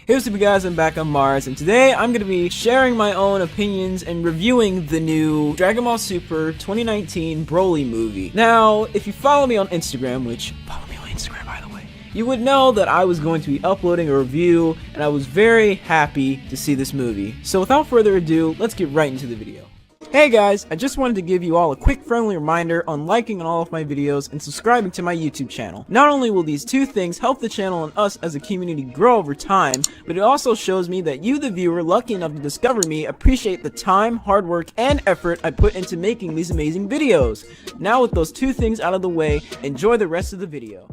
Hey, what's up you guys, I'm back on Mars, and today I'm going to be sharing my own opinions and reviewing the new Dragon Ball Super 2019 Broly movie. Now, if you follow me on Instagram, which, follow me on Instagram by the way, you would know that I was going to be uploading a review, and I was very happy to see this movie. So without further ado, let's get right into the video. Hey guys, I just wanted to give you all a quick friendly reminder on liking on all of my videos and subscribing to my YouTube channel. Not only will these two things help the channel and us as a community grow over time, but it also shows me that you, the viewer, lucky enough to discover me, appreciate the time, hard work, and effort I put into making these amazing videos. Now with those two things out of the way, enjoy the rest of the video.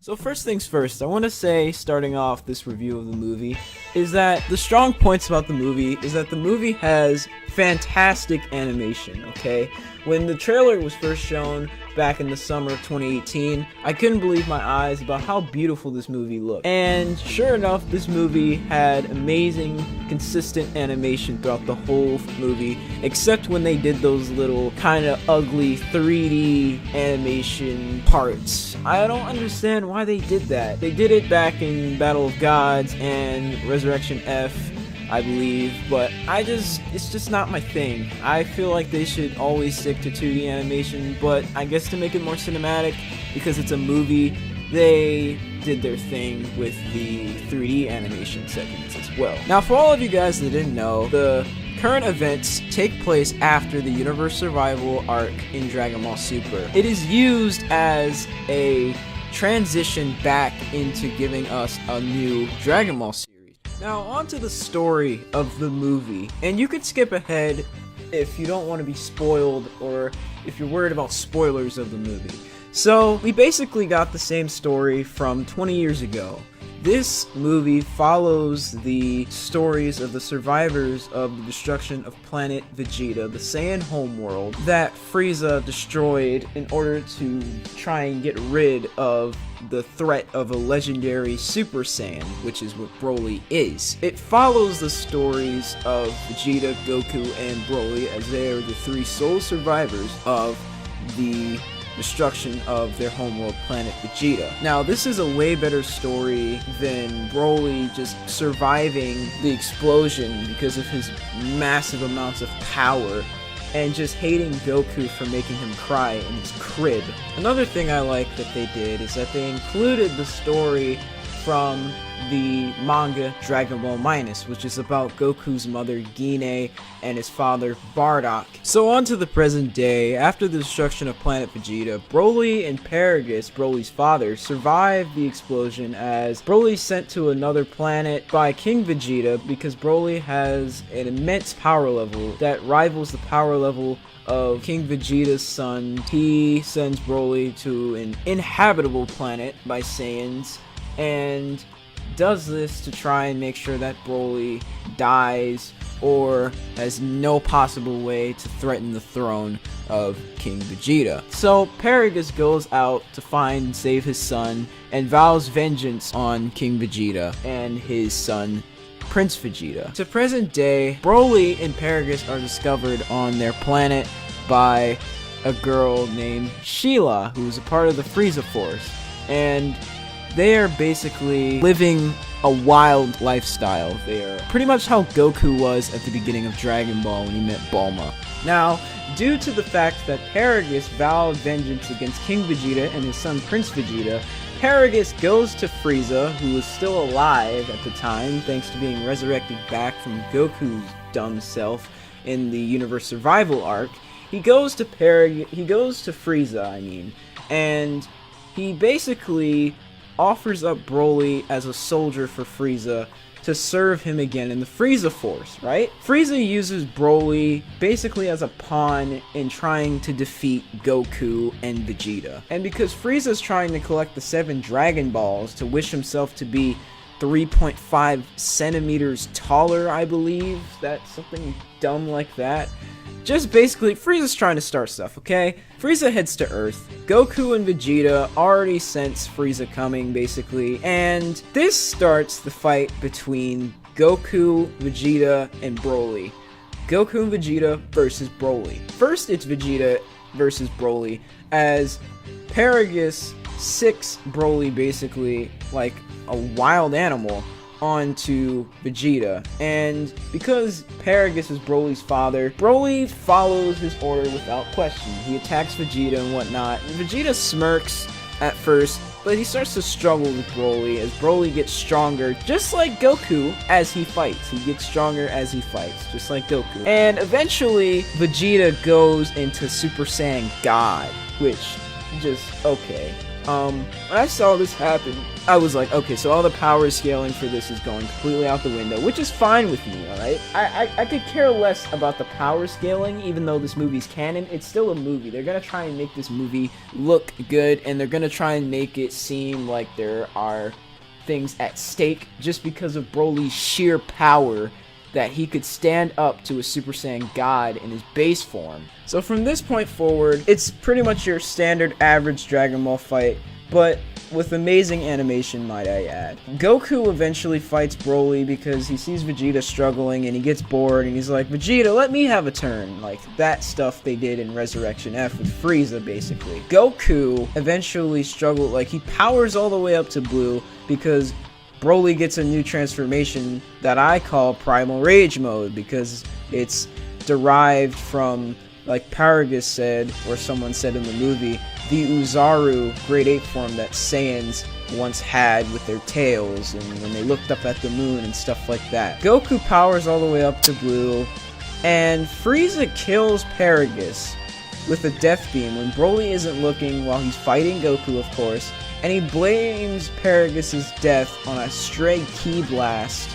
So first things first, I want to say, starting off this review of the movie, is that the strong points about the movie is that the movie has fantastic animation, okay? When the trailer was first shown back in the summer of 2018, I couldn't believe my eyes about how beautiful this movie looked. And sure enough, this movie had amazing, consistent animation throughout the whole movie, except when they did those little kind of ugly 3D animation parts. I don't understand why they did that. They did it back in Battle of Gods and Resurrection F, I believe, but it's just not my thing. I feel like they should always stick to 2D animation, but I guess to make it more cinematic, because it's a movie, they did their thing with the 3D animation segments as well. Now, for all of you guys that didn't know, the current events take place after the Universe Survival arc in Dragon Ball Super. It is used as a transition back into giving us a new Dragon Ball series. Now, on to the story of the movie, and you could skip ahead if you don't want to be spoiled or if you're worried about spoilers of the movie. So, we basically got the same story from 20 years ago. This movie follows the stories of the survivors of the destruction of planet Vegeta, the Saiyan homeworld, that Frieza destroyed in order to try and get rid of the threat of a legendary Super Saiyan, which is what Broly is. It follows the stories of Vegeta, Goku, and Broly as they are the three sole survivors of the destruction of their homeworld planet Vegeta. Now, this is a way better story than Broly just surviving the explosion because of his massive amounts of power and just hating Goku for making him cry in his crib. Another thing I like that they did is that they included the story from the manga Dragon Ball Minus, which is about Goku's mother Gine and his father Bardock. So on to the present day. After the destruction of planet Vegeta, Broly and Paragus, Broly's father, survived the explosion as Broly sent to another planet by King Vegeta because Broly has an immense power level that rivals the power level of King Vegeta's son. He sends Broly to an inhabitable planet by Saiyans and does this to try and make sure that Broly dies or has no possible way to threaten the throne of King Vegeta. So Paragus goes out to find and save his son and vows vengeance on King Vegeta and his son Prince Vegeta. To present day, Broly and Paragus are discovered on their planet by a girl named Sheila, who's a part of the Frieza Force, and they are basically living a wild lifestyle. They are pretty much how Goku was at the beginning of Dragon Ball when he met Bulma. Now, due to the fact that Paragus vowed vengeance against King Vegeta and his son Prince Vegeta, Paragus goes to Frieza, who was still alive at the time thanks to being resurrected back from Goku's dumb self in the Universe Survival arc. He goes to Frieza, and he basically offers up Broly as a soldier for Frieza to serve him again in the Frieza Force, right? Frieza uses Broly basically as a pawn in trying to defeat Goku and Vegeta. And because Frieza's trying to collect the 7 Dragon Balls to wish himself to be 3.5 centimeters taller, I believe. That's something dumb like that. Just basically, Frieza's trying to start stuff, okay? Frieza heads to Earth. Goku and Vegeta already sense Frieza coming, basically, and this starts the fight between Goku, Vegeta, and Broly. Goku and Vegeta versus Broly. First, it's Vegeta versus Broly, as Paragus sicks Broly basically like a wild animal onto Vegeta. And because Paragus is Broly's father, Broly follows his order without question. He attacks Vegeta and whatnot. And Vegeta smirks at first, but he starts to struggle with Broly as Broly gets stronger, just like Goku as he fights. He gets stronger as he fights, just like Goku. And eventually, Vegeta goes into Super Saiyan God, which just, okay. When I saw this happen, I was like, okay, so all the power scaling for this is going completely out the window, which is fine with me, alright? I could care less about the power scaling, even though this movie's canon. It's still a movie. They're gonna try and make this movie look good, and they're gonna try and make it seem like there are things at stake just because of Broly's sheer power that he could stand up to a Super Saiyan God in his base form. So from this point forward, it's pretty much your standard average Dragon Ball fight, but with amazing animation, might I add. Goku eventually fights Broly because he sees Vegeta struggling and he gets bored and he's like, Vegeta, let me have a turn. Like that stuff they did in Resurrection F with Frieza, basically. Goku eventually struggled, like he powers all the way up to Blue because Broly gets a new transformation that I call Primal Rage Mode because it's derived from, like Paragus said, or someone said in the movie, the Uzaru Grade 8 form that Saiyans once had with their tails and when they looked up at the moon and stuff like that. Goku powers all the way up to Blue, and Frieza kills Paragus with a Death Beam when Broly isn't looking while he's fighting Goku, of course. And he blames Paragus' death on a stray Ki Blast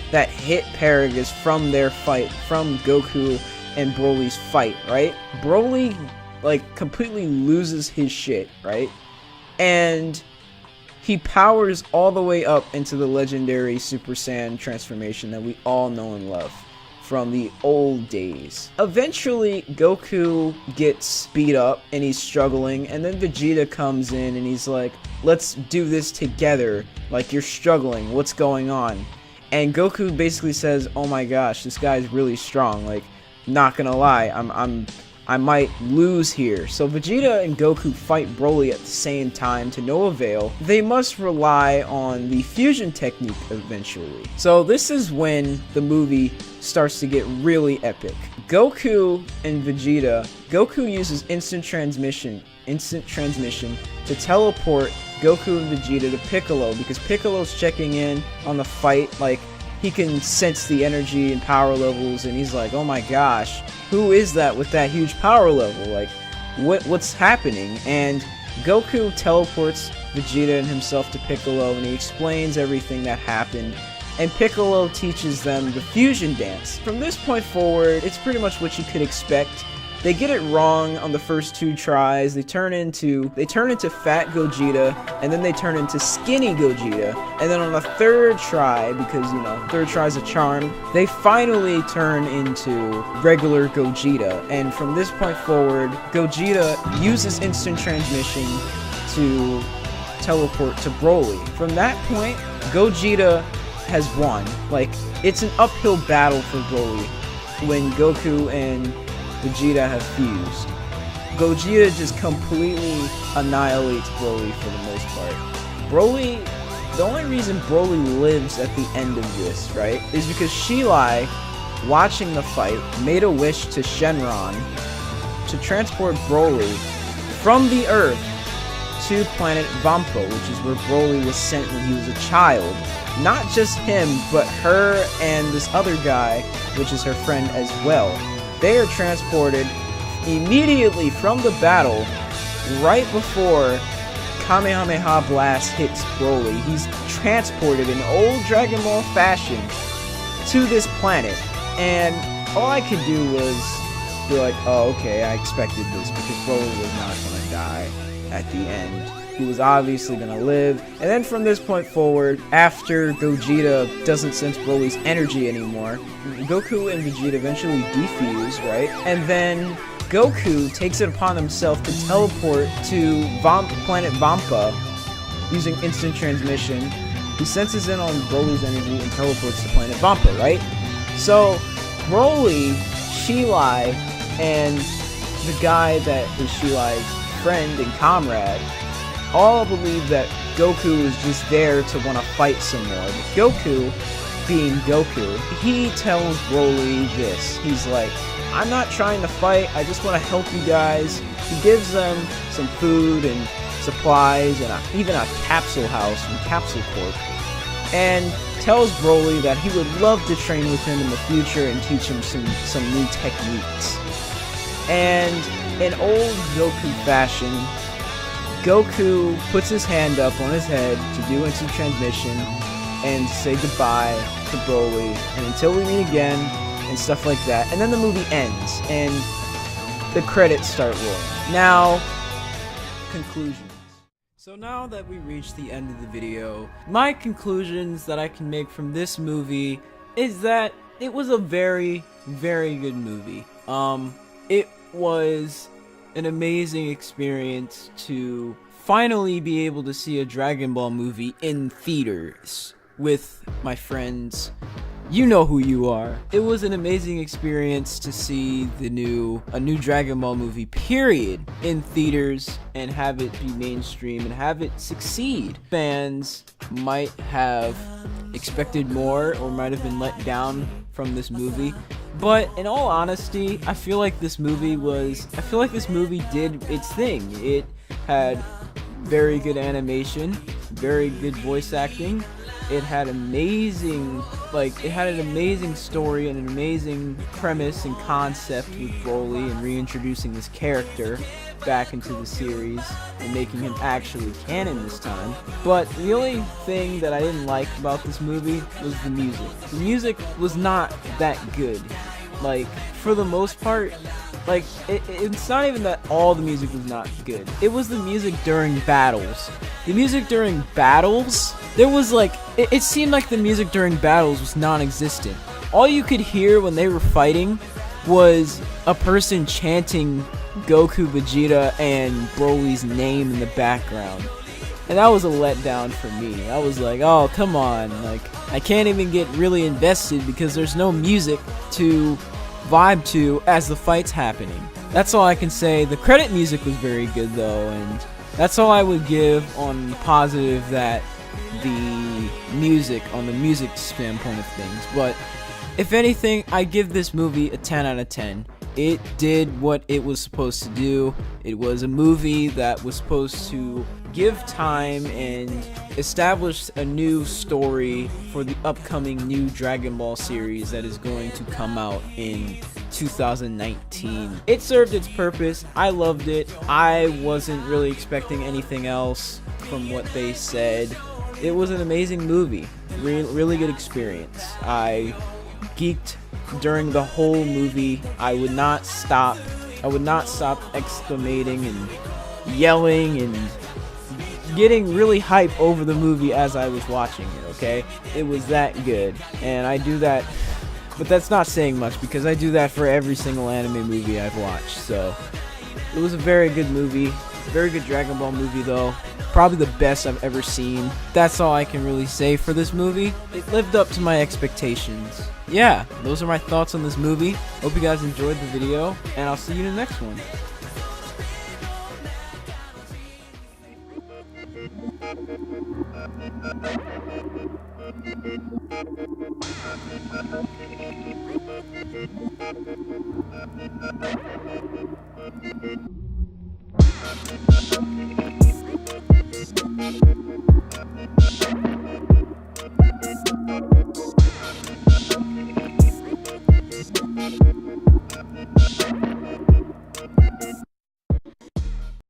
that hit Paragus from their fight, from Goku and Broly's fight, right? Broly, like, completely loses his shit, right? And he powers all the way up into the legendary Super Saiyan transformation that we all know and love from the old days. Eventually, Goku gets beat up and he's struggling, and then Vegeta comes in and he's like, let's do this together, like you're struggling, what's going on? And Goku basically says, oh my gosh, this guy's really strong, like, not gonna lie, I might lose here. So Vegeta and Goku fight Broly at the same time to no avail. They must rely on the fusion technique eventually. So this is when the movie starts to get really epic. Goku and Vegeta, Goku uses instant transmission to teleport Goku and Vegeta to Piccolo because Piccolo's checking in on the fight, like he can sense the energy and power levels and he's like, oh my gosh, who is that with that huge power level? Like, what's happening? And Goku teleports Vegeta and himself to Piccolo and he explains everything that happened. And Piccolo teaches them the fusion dance. From this point forward, it's pretty much what you could expect. They get it wrong on the first 2 tries. They turn into Fat Gogeta, and then they turn into Skinny Gogeta. And then on the 3rd try, because, you know, 3rd try's a charm, they finally turn into regular Gogeta. And from this point forward, Gogeta uses instant transmission to teleport to Broly. From that point, Gogeta has won. Like, it's an uphill battle for Broly when Goku and Vegeta have fused. Gogeta just completely annihilates Broly for the most part. Broly, the only reason Broly lives at the end of this, right, is because Shilai, watching the fight, made a wish to Shenron to transport Broly from the Earth to planet Vampa, which is where Broly was sent when he was a child. Not just him, but her and this other guy, which is her friend as well. They are transported immediately from the battle right before Kamehameha Blast hits Broly. He's transported in old Dragon Ball fashion to this planet, and all I could do was be like, oh, okay, I expected this because Broly was not going to die at the end. He was obviously going to live. And then from this point forward, after Gogeta doesn't sense Broly's energy anymore, Goku and Vegeta eventually defuse, right? And then Goku takes it upon himself to teleport to planet Vampa using instant transmission. He senses in on Broly's energy and teleports to planet Vampa, right? So Broly, Shilai, and the guy that is Shilai's friend and comrade all believe that Goku is just there to want to fight some more. But Goku, being Goku, he tells Broly this. He's like, I'm not trying to fight, I just want to help you guys. He gives them some food and supplies and even a capsule house from Capsule Corp. And tells Broly that he would love to train with him in the future and teach him some new techniques. And in old Goku fashion, Goku puts his hand up on his head to do instant transmission and say goodbye to Broly, and until we meet again, and stuff like that. And then the movie ends, and the credits start rolling. Now, conclusions. So now that we reached the end of the video, my conclusions that I can make from this movie is that it was a very, very good movie. It was an amazing experience to finally be able to see a Dragon Ball movie in theaters with my friends. You know who you are. It was an amazing experience to see a new Dragon Ball movie, period, in theaters and have it be mainstream and have it succeed. Fans might have expected more or might have been let down from this movie, but in all honesty, I feel like this movie did its thing. It had very good animation, very good voice acting. It had an amazing story and an amazing premise and concept with Broly and reintroducing this character back into the series and making him actually canon this time. But the only thing that I didn't like about this movie was the music. The music was not that good. Like, for the most part, like, it's not even that all the music was not good. It was the music during battles. The music during battles, there was like, it seemed like the music during battles was non-existent. All you could hear when they were fighting was a person chanting Goku, Vegeta, and Broly's name in the background. And that was a letdown for me. I was like, oh, come on. Like, I can't even get really invested because there's no music to vibe to as the fight's happening. That's all I can say. The credit music was very good though, and that's all I would give on the positive that the music, on the music standpoint of things. But if anything, I give this movie a 10 out of 10. It did what it was supposed to do. It was a movie that was supposed to give time and establish a new story for the upcoming new Dragon Ball series that is going to come out in 2019. It served its purpose. I loved it. I wasn't really expecting anything else from what they said. It was an amazing movie. Really good experience. I geeked during the whole movie. I would not stop exclamating and yelling and getting really hype over the movie as I was watching it, okay? It was that good. And I do that, but that's not saying much because I do that for every single anime movie I've watched. So it was a very good movie. Very good Dragon Ball movie though. Probably the best I've ever seen. That's all I can really say for this movie. It lived up to my expectations. Yeah, those are my thoughts on this movie. Hope you guys enjoyed the video, and I'll see you in the next one.